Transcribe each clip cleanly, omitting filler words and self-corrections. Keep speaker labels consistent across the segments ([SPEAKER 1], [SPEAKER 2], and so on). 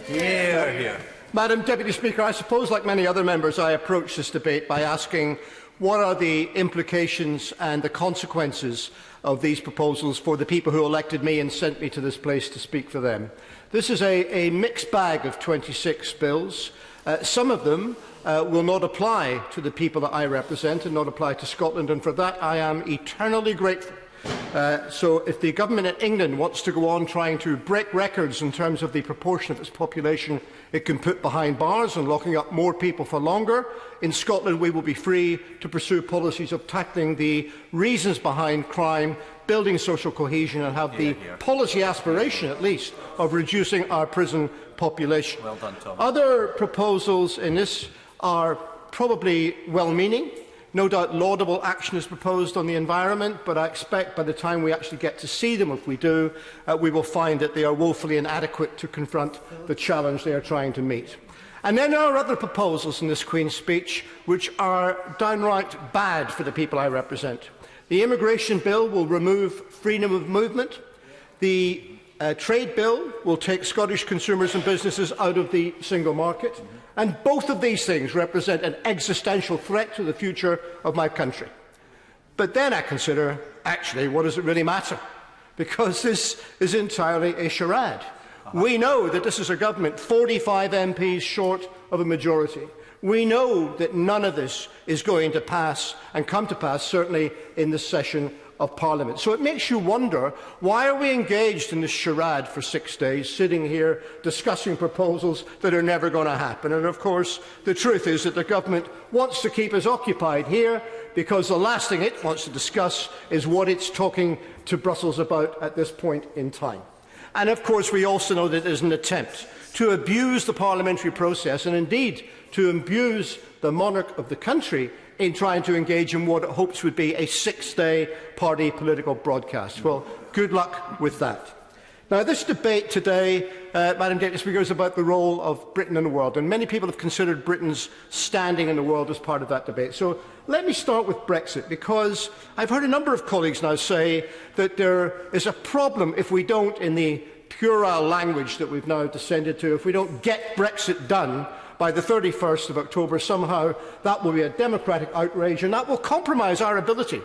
[SPEAKER 1] Hear, hear.
[SPEAKER 2] Madam Deputy Speaker, I suppose, like many other members, I approach this debate by asking what are the implications and the consequences of these proposals for the people who elected me and sent me to this place to speak for them. This is a mixed bag of 26 bills. Some of them will not apply to the people that I represent and not apply to Scotland, and for that I am eternally grateful. So if the government in England wants to go on trying to break records in terms of the proportion of its population it can put behind bars and locking up more people for longer, in Scotland we will be free to pursue policies of tackling the reasons behind crime, building social cohesion and have the policy aspiration, at least, of reducing our prison population.
[SPEAKER 1] Well done, Tom.
[SPEAKER 2] Other proposals in this are probably well-meaning. No doubt laudable action is proposed on the environment, but I expect by the time we actually get to see them, if we do, we will find that they are woefully inadequate to confront the challenge they are trying to meet. And then there are other proposals in this Queen's speech which are downright bad for the people I represent. The immigration bill will remove freedom of movement. The trade bill will take Scottish consumers and businesses out of the single market. And both of these things represent an existential threat to the future of my country. But then I consider, actually, what does it really matter? Because this is entirely a charade. We know that this is a government 45 MPs short of a majority. We know that none of this is going to pass and come to pass, certainly in this session of Parliament. So it makes you wonder, why are we engaged in this charade for 6 days, sitting here discussing proposals that are never going to happen? And of course, the truth is that the government wants to keep us occupied here because the last thing it wants to discuss is what it's talking to Brussels about at this point in time. And of course, we also know that there is an attempt to abuse the parliamentary process and indeed to abuse the monarch of the country in trying to engage in what it hopes would be a 6-day party political broadcast. Well, good luck with that. Now, this debate today, Madam Deputy Speaker, is about the role of Britain in the world, and many people have considered Britain's standing in the world as part of that debate. So let me start with Brexit, because I've heard a number of colleagues now say that there is a problem if we don't, in the puerile language that we've now descended to, if we don't get Brexit done by the 31st of October, somehow that will be a democratic outrage and that will compromise our ability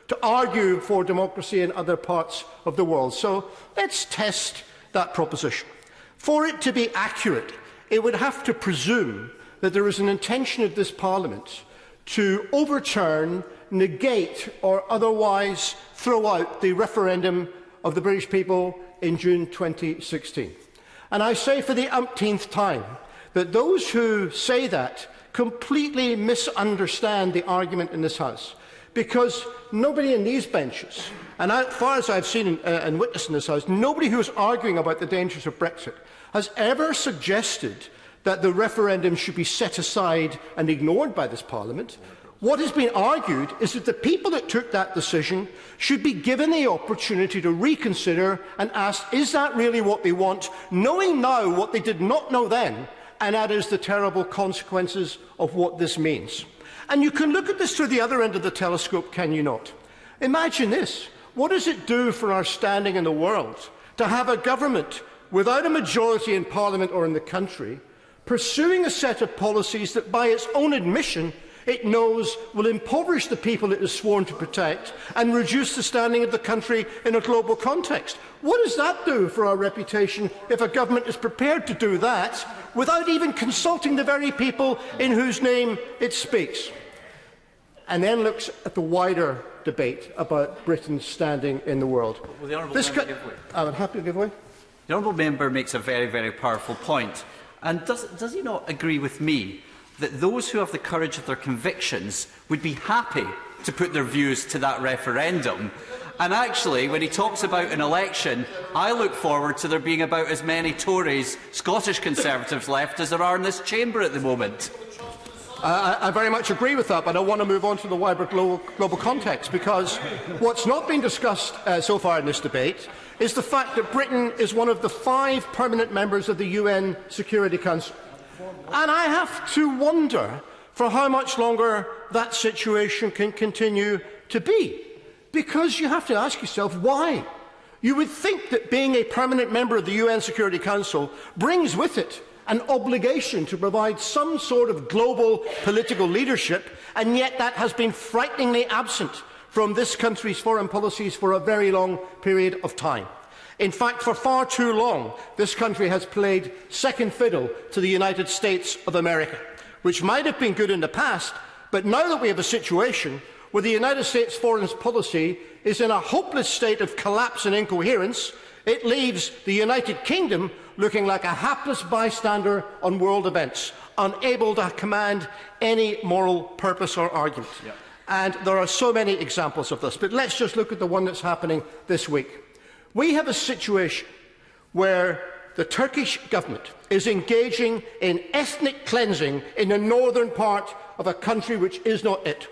[SPEAKER 2] to argue for democracy in other parts of the world. So let's test that proposition. For it to be accurate, it would have to presume that there is an intention of this Parliament to overturn, negate or otherwise throw out the referendum of the British people in June 2016. And I say for the umpteenth time that those who say that completely misunderstand the argument in this House, because nobody in these benches, and as far as I've seen and witnessed in this House, nobody who is arguing about the dangers of Brexit has ever suggested that the referendum should be set aside and ignored by this Parliament. What has been argued is that the people that took that decision should be given the opportunity to reconsider and ask, is that really what they want, knowing now what they did not know then, and that is the terrible consequences of what this means. And you can look at this through the other end of the telescope, can you not? Imagine this. What does it do for our standing in the world to have a government without a majority in Parliament or in the country pursuing a set of policies that, by its own admission, it knows will impoverish the people it is sworn to protect and reduce the standing of the country in a global context? What does that do for our reputation if a government is prepared to do that without even consulting the very people in whose name it speaks? And then looks at the wider debate about Britain's standing in the world.
[SPEAKER 1] Will the Honourable Member give way?
[SPEAKER 2] I'm happy to give way.
[SPEAKER 1] The Honourable Member makes a very, very powerful point. And does he not agree with me that those who have the courage of their convictions would be happy to put their views to that referendum? And actually, when he talks about an election, I look forward to there being about as many Tories, Scottish Conservatives left as there are in this chamber at the moment.
[SPEAKER 2] I very much agree with that, but I want to move on to the wider global context, because what's not been discussed so far in this debate is the fact that Britain is one of the 5 permanent members of the UN Security Council. And I have to wonder for how much longer that situation can continue to be. Because you have to ask yourself, why? You would think that being a permanent member of the UN Security Council brings with it an obligation to provide some sort of global political leadership, and yet that has been frighteningly absent from this country's foreign policies for a very long period of time. In fact, for far too long, this country has played second fiddle to the United States of America, which might have been good in the past, but now that we have a situation where the United States foreign policy is in a hopeless state of collapse and incoherence, it leaves the United Kingdom looking like a hapless bystander on world events, unable to command any moral purpose or argument. Yep. And there are so many examples of this, but let's just look at the one that's happening this week. We have a situation where the Turkish government is engaging in ethnic cleansing in the northern part of a country which is not it.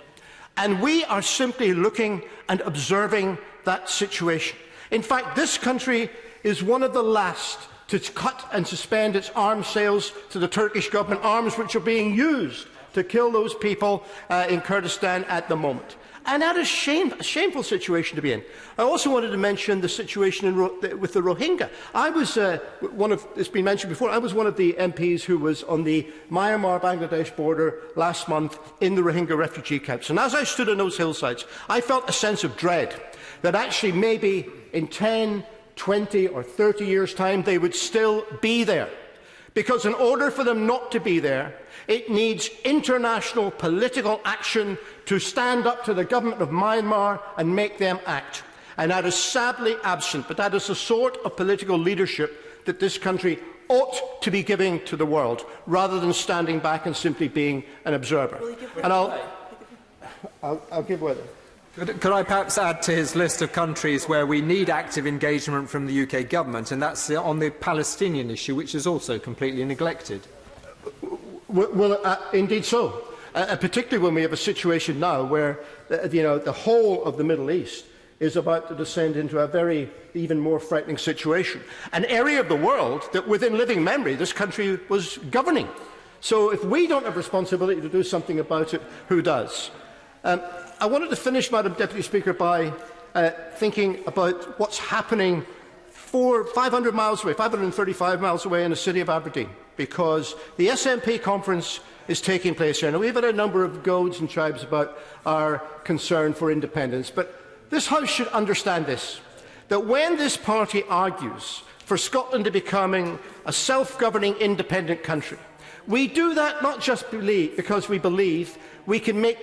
[SPEAKER 2] And we are simply looking and observing that situation. In fact, this country is one of the last to cut and suspend its arms sales to the Turkish government, arms which are being used to kill those people in Kurdistan at the moment. And that is a shameful situation to be in. I also wanted to mention the situation with the Rohingya. I was it's been mentioned before, I was one of the MPs who was on the Myanmar-Bangladesh border last month in the Rohingya refugee camps. And as I stood on those hillsides, I felt a sense of dread that actually maybe in 10, 20 or 30 years' time they would still be there. Because in order for them not to be there, it needs international political action to stand up to the government of Myanmar and make them act. And that is sadly absent, but that is the sort of political leadership that this country ought to be giving to the world, rather than standing back and simply being an observer. And I'll give way.
[SPEAKER 3] Could I perhaps add to his list of countries where we need active engagement from the UK government, and that's on the Palestinian issue, which is also completely neglected?
[SPEAKER 2] Well, indeed so. Particularly when we have a situation now where the whole of the Middle East is about to descend into a very even more frightening situation. An area of the world that within living memory this country was governing. So if we don't have responsibility to do something about it, who does? I wanted to finish, Madam Deputy Speaker, by thinking about what's happening 500 miles away, 535 miles away in the city of Aberdeen, because the SNP conference is taking place here. Now, we've had a number of goads and tribes about our concern for independence, but this House should understand this, that when this party argues for Scotland to becoming a self-governing independent country, we do that not just because we believe we can make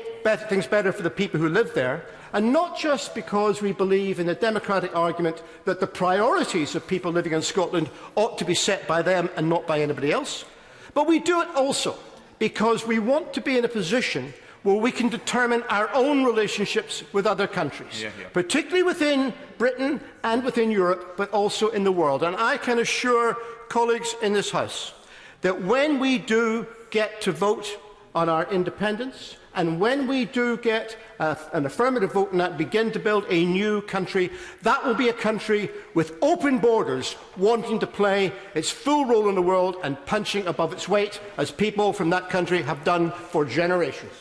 [SPEAKER 2] things better for the people who live there, and not just because we believe in the democratic argument that the priorities of people living in Scotland ought to be set by them and not by anybody else, but we do it also because we want to be in a position where we can determine our own relationships with other countries, particularly within Britain and within Europe, but also in the world. And I can assure colleagues in this House that when we do get to vote on our independence, and when we do get an affirmative vote and that begin to build a new country, that will be a country with open borders, wanting to play its full role in the world and punching above its weight, as people from that country have done for generations.